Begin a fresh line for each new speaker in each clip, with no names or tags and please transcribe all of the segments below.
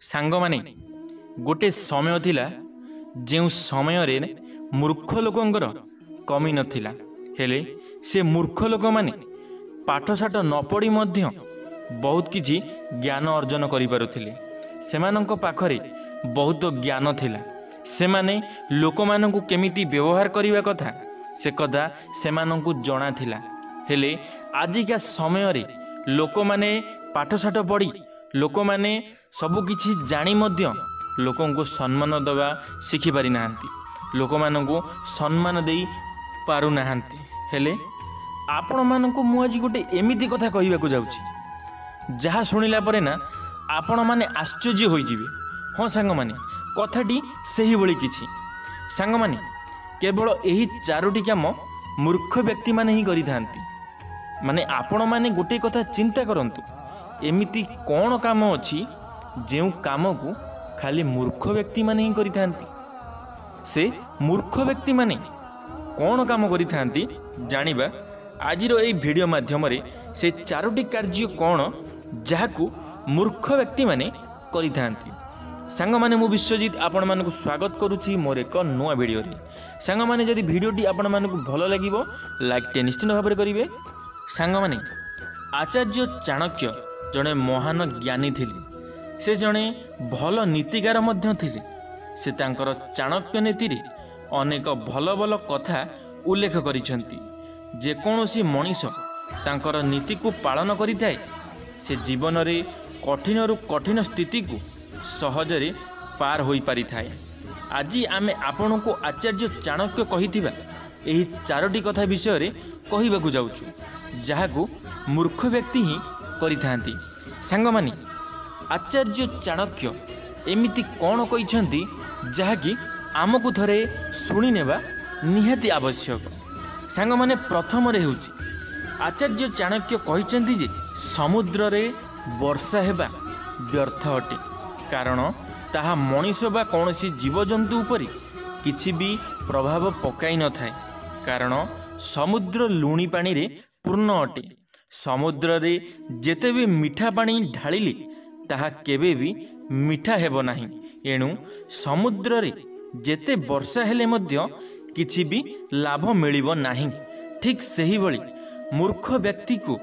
सांगमाने गोटे समय थिला जो समय रे मूर्ख लोकंकर कमी नथिला हेले से मूर्ख लोक माने पाठशाठ न पढ़ी मध्य बहुत किछि ज्ञान अर्जन करि पारुथिले। सेमानंक पाखरे बहुत ज्ञान थिला। सेमाने लोकमानंकु केमिति व्यवहार करिवा कथा से कथा सेमानंकु जणा थिला। हेले आजिका समय रे लोकमाने पाठशाठ पढ़ी लोकमाने सबु किछि जानी मध्य लोकंकु सम्मान दवा शिखि पारि नाहांती। लोकमानंकु सम्मान देई पारु नाहांती। हेले आपण मानंकु मु आज गोटे एमिति कथा कहिबाकु जाउछि जहा सुनिला परे ना आपण माने आश्चर्य होई जिवे। हाँ सांग माने कथाटी सही बळी किछि। सांग माने केवल एही चारोटी काम मूर्ख व्यक्ति माने ही करिथांती। माने आपण माने गोटे कथा चिंता करंतु एमिति कौन काम अछि जेउ काम को खाली मूर्ख व्यक्ति माने ही करिथांती। से मूर्ख व्यक्ति माने कौन काम करिथांती जानिबा आजिर एई वीडियो माध्यम रे से चारोटी कार्य कौन जाहाकू मूर्ख व्यक्ति माने करिथांती। सांग माने मु विश्वजीत आपण मानकु स्वागत करूची मोर एक नुआ वीडियो रे। सांग माने जदि वीडियोटी आपण मानकु भलो लागिवो लाइक टे निश्चित भाव करिवे। सांग माने आचार्य चाणक्य जड़े महान ज्ञानी थिले। से जड़े भल नीतिकार मध्य थिले। से तांकर चाणक्य नीति रे अनेक भल भल कथा उल्लेख करिसेंती। जे कोनोसी मनीष तांकर नीति को पालन करिथाय से जीवन रे कठिन रु कठिन स्थिति को सहजरे पार होई पारिथाय। आज आमे आपण को आचार्य चाणक्य कहिथिबा एही चारोटी कथा विषय रे कहिबाकू जाउछु जहाकू मूर्ख व्यक्ति ही करिथांती। सांगमानी आचार्य चाणक्य एमिति कौन कहिसेंती जहाकि आमको थरे शुणी नेबा निहाती आवश्यक। सांगमाने प्रथम रे होउची आचार्य चाणक्य कहिसेंती जे समुद्र रे वर्षा हेबा व्यर्थ अटे कारण ताहा मनीष बा कौनसी जीवजंतु उपरि किछि भी प्रभाव पकाई न थाए कारण समुद्र लुणी पानी रे पूर्ण अटे। समुद्र रे जेते भी मीठा पानी ढालिले ताहा केबे भी मीठा हेबो नाही। एणु समुद्र रे जेते वर्षा हेले मध्य किछि भी लाभ मिलिबो नाही। ठीक सही भली मूर्ख व्यक्ति को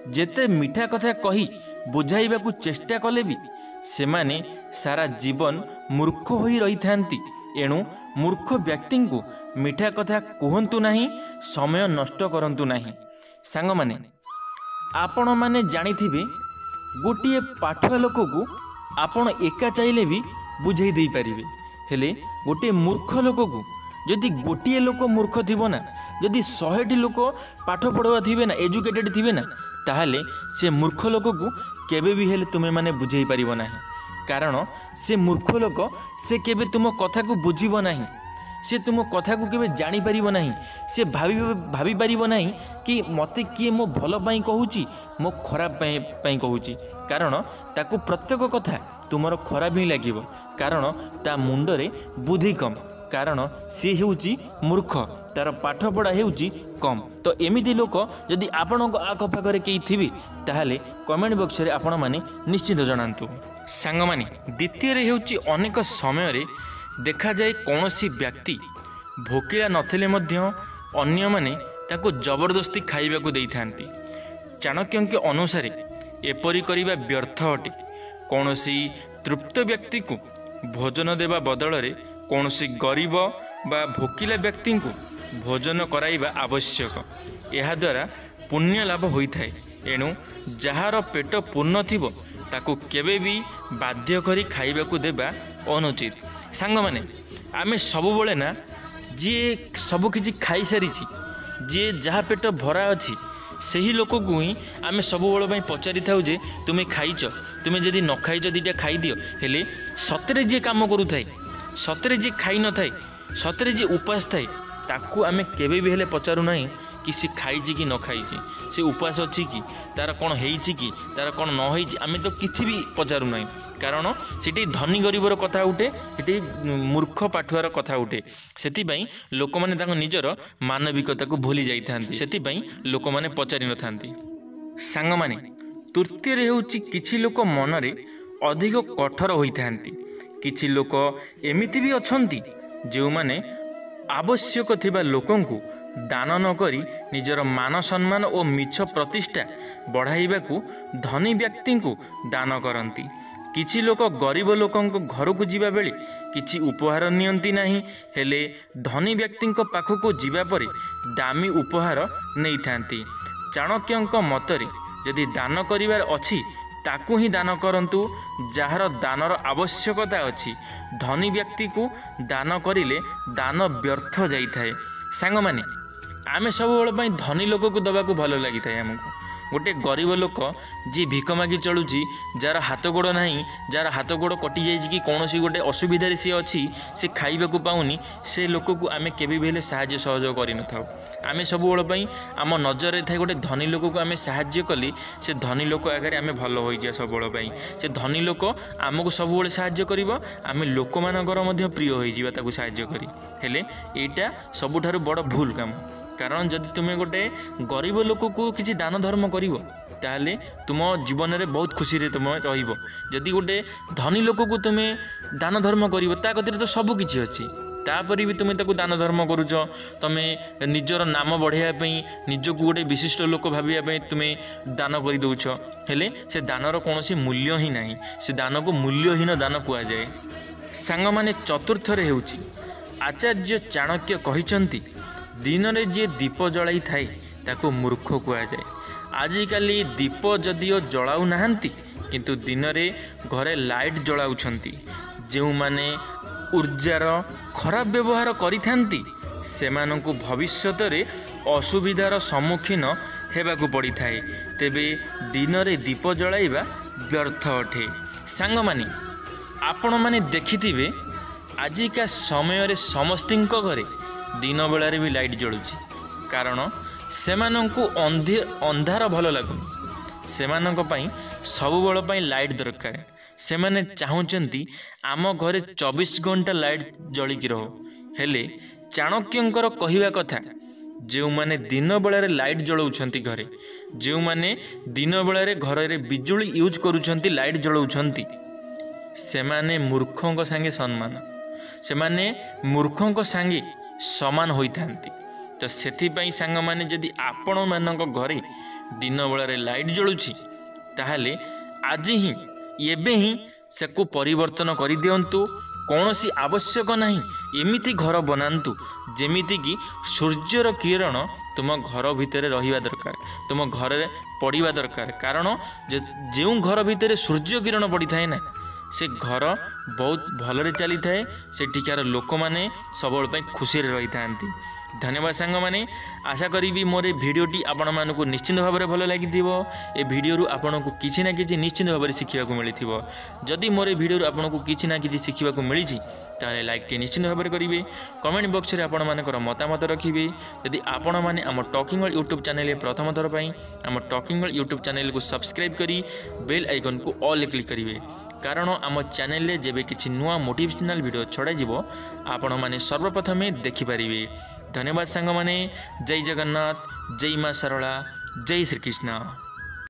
जेते मीठा कथा कही बुझाइबाकू चेष्टा कले भी सेमाने सारा जीवन मूर्ख होई रही थांती। एणु मूर्ख व्यक्ति को मीठा कथा कहंतु नाही, समय नष्ट करंतु नाही। सांग माने आपण माने जानिथिबे गोटिए पाठुआ लोक को आपण एका चाहिले भी बुझाई दे पारिबे। हेले गोटे मूर्ख लोक को जदि गोटिए लोक मूर्ख थिबो ना जदि 100टी लोक पाठ पढ़वा थिबे ना एजुकेटेड थिबे ना ताहाले से मूर्ख लोक को केबे भी हेले तुमे माने बुझाई पारिबो नाही। कारण से मूर्ख लोक से केबे तुम कथा को बुझिबो नाही। से तुम कथा को केबे जानी पारिबो नाही। से भाभी पारिबो नाही कि मते किए मो भल पई कहूची मो खराब पई कहूची कारण ताकू प्रत्येक कथा तुमर खराब ही लागिबो कारण ता मुंडरे बुद्धि कम कारण सी हेउची मूर्ख तार पाठ पढ़ा हेउची कम। तो एमिति लोक जदि आपणक आखपाखरे केही थिबे ताहाले कमेंट बॉक्स रे आपण माने निश्चित जणांतु। सांग माने द्वितीय रे हेउची अनेक समय रे देखा जाए कौनसी व्यक्ति भोकिला नथिले मध्य अन्य माने ताको जबरदस्ती खाइबाकू देइथांती। चाणक्य के अनुसार एपरी करिबा व्यर्थ अटे। कौनसी तृप्त व्यक्ति को भोजन देवा बदल रे कौनसी गरीब बा भोकिला व्यक्ति को भोजन कराइबा आवश्यक। एहा द्वारा पुण्य लाभ होइथाय। एणु जहार पेट पूर्ण थिबो ताको केबे भी बाध्य करी खाइबाकू देबा अनुचित। सांग माने आमे सबु बेले ना जी सबु किछि खाई सारिछि जी जहा पेट भरा अछि सही लोक को ही आमे सबु बेले पई पचारि थाउ जे तुमे खाइछ तुमे जदि न खाइछ दिटा खाई दियो। हेले सतरे जे काम करू थाए सतरे जे खाई न थाए सतरे जे उपास थाए ताकू आमे केबे भी हेले पचारु नाही कि से खाइछि कि न खाइछि से उपास अछि कि तार कोन हेइछि कि तार कोन न हेइछि आमे तो किछि भी पचारु नाही कारण सेठी धनी गरीबर कथा उठे सेठी मूर्ख पाठुआर कथा उठे। सेति पई लोक माने ताको निजर मानविकता को भूली जाई थांती। सेति पई लोक माने पचारि न थांती। सांग माने तृतीय रे होउछि किछि लोक मन रे ଅଧିକ କଠୋର ହୋଇଥାନ୍ତି। କିଛି ଲୋକ ଏମିତି ବି ଅଛନ୍ତି ଯେଉଁମାନେ ଆବଶ୍ୟକ ଥିବା ଲୋକଙ୍କୁ ଦାନ ନ କରି ନିଜର ମାନ ସମ୍ମାନ ଓ ମିଛ ପ୍ରତିଷ୍ଠା ବଢ଼ାଇବାକୁ ଧନୀ ବ୍ୟକ୍ତିଙ୍କୁ ଦାନ କରନ୍ତି। କିଛି ଲୋକ ଗରିବ ଲୋକଙ୍କ ଘରକୁ ଯିବା ବେଳେ କିଛି ଉପହାର ନିଅନ୍ତି ନାହିଁ, ହେଲେ ଧନୀ ବ୍ୟକ୍ତିଙ୍କ ପାଖକୁ ଯିବା ପରେ ଦାମୀ ଉପହାର ନେଇଥାନ୍ତି। ଚାଣକ୍ୟଙ୍କ ମତରେ ଯଦି ଦାନ କରିବାର ଅଛି ତାକୁ ହିଁ ଦାନ କରନ୍ତୁ, ଯାହାର ଦାନର ଆବଶ୍ୟକତା ଅଛି। ଧନୀ ବ୍ୟକ୍ତିକୁ ଦାନ କରିଲେ ଦାନ ବ୍ୟର୍ଥ ଯାଇଥାଏ। ସାଙ୍ଗମାନେ, ଆମେ ସବୁବେଳେ ପାଇଁ ଧନୀ ଲୋକକୁ ଦେବାକୁ ଭଲ ଲାଗିଥାଏ। ଆମକୁ ଗୋଟେ ଗରିବ ଲୋକ ଯିଏ ଭିକ ମାଗି ଚଳୁଛି, ଯାହାର ହାତ ଗୋଡ଼ ନାହିଁ, ଯାହାର ହାତ ଗୋଡ଼ କଟିଯାଇଛି କି କୌଣସି ଗୋଟେ ଅସୁବିଧାରେ ସିଏ ଅଛି, ସେ ଖାଇବାକୁ ପାଉନି, ସେ ଲୋକକୁ ଆମେ କେବେ ବି ହେଲେ ସାହାଯ୍ୟ ସହଯୋଗ କରିନଥାଉ। ଆମେ ସବୁବେଳେ ପାଇଁ ଆମ ନଜରରେ ଥାଏ ଗୋଟେ ଧନୀ ଲୋକକୁ ଆମେ ସାହାଯ୍ୟ କଲି ସେ ଧନୀ ଲୋକ ଆଗରେ ଆମେ ଭଲ ହୋଇଯିବା ସବୁବେଳେ ପାଇଁ। ସେ ଧନୀ ଲୋକ ଆମକୁ ସବୁବେଳେ ସାହାଯ୍ୟ କରିବ, ଆମେ ଲୋକମାନଙ୍କର ମଧ୍ୟ ପ୍ରିୟ ହୋଇଯିବା ତାକୁ ସାହାଯ୍ୟ କରି। ହେଲେ ଏଇଟା ସବୁଠାରୁ ବଡ଼ ଭୁଲ କାମ। କାରଣ ଯଦି ତୁମେ ଗୋଟେ ଗରିବ ଲୋକକୁ କିଛି ଦାନ ଧର୍ମ କରିବ ତାହେଲେ ତୁମ ଜୀବନରେ ବହୁତ ଖୁସିରେ ତୁମେ ରହିବ। ଯଦି ଗୋଟେ ଧନୀ ଲୋକକୁ ତୁମେ ଦାନ ଧର୍ମ କରିବ, ତା କତିରେ ତ ସବୁ କିଛି ଅଛି, ତାପରେ ବି ତୁମେ ତାକୁ ଦାନ ଧର୍ମ କରୁଛ, ତୁମେ ନିଜର ନାମ ବଢ଼ାଇବା ପାଇଁ, ନିଜକୁ ଗୋଟେ ବିଶିଷ୍ଟ ଲୋକ ଭାବିବା ପାଇଁ ତୁମେ ଦାନ କରିଦେଉଛ, ହେଲେ ସେ ଦାନର କୌଣସି ମୂଲ୍ୟ ହିଁ ନାହିଁ। ସେ ଦାନକୁ ମୂଲ୍ୟହୀନ ଦାନ କୁହାଯାଏ। ସାଙ୍ଗମାନେ, ଚତୁର୍ଥରେ ହେଉଛି ଆଚାର୍ଯ୍ୟ ଚାଣକ୍ୟ କହିଛନ୍ତି, ଦିନରେ ଯିଏ ଦୀପ ଜଳାଇ ଥାଏ ତାକୁ ମୂର୍ଖ କୁହାଯାଏ। ଆଜିକାଲି ଦୀପ ଯଦିଓ ଜଳାଉ ନାହାନ୍ତି, କିନ୍ତୁ ଦିନରେ ଘରେ ଲାଇଟ୍ ଜଳାଉଛନ୍ତି। ଯେଉଁମାନେ ଉର୍ଜାର ଖରାପ ବ୍ୟବହାର କରିଥାନ୍ତି ସେମାନଙ୍କୁ ଭବିଷ୍ୟତରେ ଅସୁବିଧାର ସମ୍ମୁଖୀନ ହେବାକୁ ପଡ଼ିଥାଏ। ତେବେ ଦିନରେ ଦୀପ ଜଳାଇବା ବ୍ୟର୍ଥ ଅଟେ। ସାଙ୍ଗମାନେ, ଆପଣମାନେ ଦେଖିଥିବେ ଆଜିକା ସମୟରେ ସମସ୍ତଙ୍କ ଘରେ ଦିନ ବେଳାରେ ବି ଲାଇଟ୍ ଜଳୁଛି, କାରଣ ସେମାନଙ୍କୁ ଅନ୍ଧାର ଭଲ ଲାଗୁନି। ସେମାନଙ୍କ ପାଇଁ ସବୁବେଳ ପାଇଁ ଲାଇଟ୍ ଦରକାର। ସେମାନେ ଚାହୁଁଛନ୍ତି ଆମ ଘରେ 24 ଘଣ୍ଟା ଲାଇଟ୍ ଜଳିକି ରହୁ। ହେଲେ ଚାଣକ୍ୟଙ୍କର କହିବା କଥା, ଯେଉଁମାନେ ଦିନ ବେଳାରେ ଲାଇଟ୍ ଜଳାଉଛନ୍ତି ଘରେ, ଯେଉଁମାନେ ଦିନ ବେଳାରେ ଘରରେ ବିଜୁଳି ୟୁଜ୍ କରୁଛନ୍ତି, ଲାଇଟ୍ ଜଳାଉଛନ୍ତି, ସେମାନେ ମୂର୍ଖଙ୍କ ସାଙ୍ଗେ ସମାନ, ସେମାନେ ମୂର୍ଖଙ୍କ ସାଙ୍ଗେ ସମାନ ହୋଇଥାନ୍ତି। ତ ସେଥିପାଇଁ ସାଙ୍ଗମାନେ, ଯଦି ଆପଣମାନଙ୍କ ଘରେ ଦିନ ବେଳାରେ ଲାଇଟ୍ ଜଳୁଛି ତାହେଲେ ଆଜି ହିଁ ଏବେ ହିଁ ସେକୁ ପରିବର୍ତ୍ତନ କରିଦିଅନ୍ତୁ। କୌଣସି ଆବଶ୍ୟକ ନାହିଁ ଏମିତି ଘର ବନାନ୍ତୁ ଯେମିତିକି ସୂର୍ଯ୍ୟର କିରଣ ତୁମ ଘର ଭିତରେ ରହିବା ଦରକାର, ତୁମ ଘରେ ପଡ଼ିବା ଦରକାର। କାରଣ ଯେଉଁ ଘର ଭିତରେ ସୂର୍ଯ୍ୟ କିରଣ ପଡ଼ିଥାଏ ନା, ସେ ଘର ବହୁତ ଭଲରେ ଚାଲିଥାଏ, ସେଠିକାର ଲୋକମାନେ ସବୁବେଳେ ପାଇଁ ଖୁସିରେ ରହିଥାନ୍ତି। ଧନ୍ୟବାଦ ସାଙ୍ଗମାନେ, ଆଶା କରିବି ମୋର ଏ ଭିଡ଼ିଓଟି ଆପଣମାନଙ୍କୁ ନିଶ୍ଚିନ୍ତ ଭାବରେ ଭଲ ଲାଗିଥିବ। ଏ ଭିଡ଼ିଓରୁ ଆପଣଙ୍କୁ କିଛି ନା କିଛି ନିଶ୍ଚିନ୍ତ ଭାବରେ ଶିଖିବାକୁ ମିଳିଥିବ। ଯଦି ମୋର ଏ ଭିଡ଼ିଓରୁ ଆପଣଙ୍କୁ କିଛି ନା କିଛି ଶିଖିବାକୁ ମିଳିଛି ତାହେଲେ ଲାଇକ୍ଟି ନିଶ୍ଚିନ୍ତ ଭାବରେ କରିବେ। କମେଣ୍ଟ ବକ୍ସରେ ଆପଣମାନଙ୍କର ମତାମତ ରଖିବେ। ଯଦି ଆପଣମାନେ ଆମ ଟକିଂ ୱାର୍ଲ୍ଡ ୟୁଟ୍ୟୁବ୍ ଚ୍ୟାନେଲରେ ପ୍ରଥମ ଥର ପାଇଁ ଆମ ଟକିଂ ୱାର୍ଲ୍ଡ ୟୁଟ୍ୟୁବ୍ ଚ୍ୟାନେଲକୁ ସବସ୍କ୍ରାଇବ୍ କରି ବେଲ୍ ଆଇକନ୍କୁ ଅଲ୍ କ୍ଲିକ୍ କରିବେ। କାରଣ ଆମ ଚ୍ୟାନେଲରେ ଯେବେ କିଛି ନୂଆ ମୋଟିଭେସନାଲ୍ ଭିଡ଼ିଓ ଛଡ଼ାଯିବ ଆପଣମାନେ ସର୍ବପ୍ରଥମେ ଦେଖିପାରିବେ। ଧନ୍ୟବାଦ ସାଙ୍ଗମାନେ। ଜୟ ଜଗନ୍ନାଥ, ଜୟ ମା ଶାରଳା, ଜୟ ଶ୍ରୀକୃଷ୍ଣ।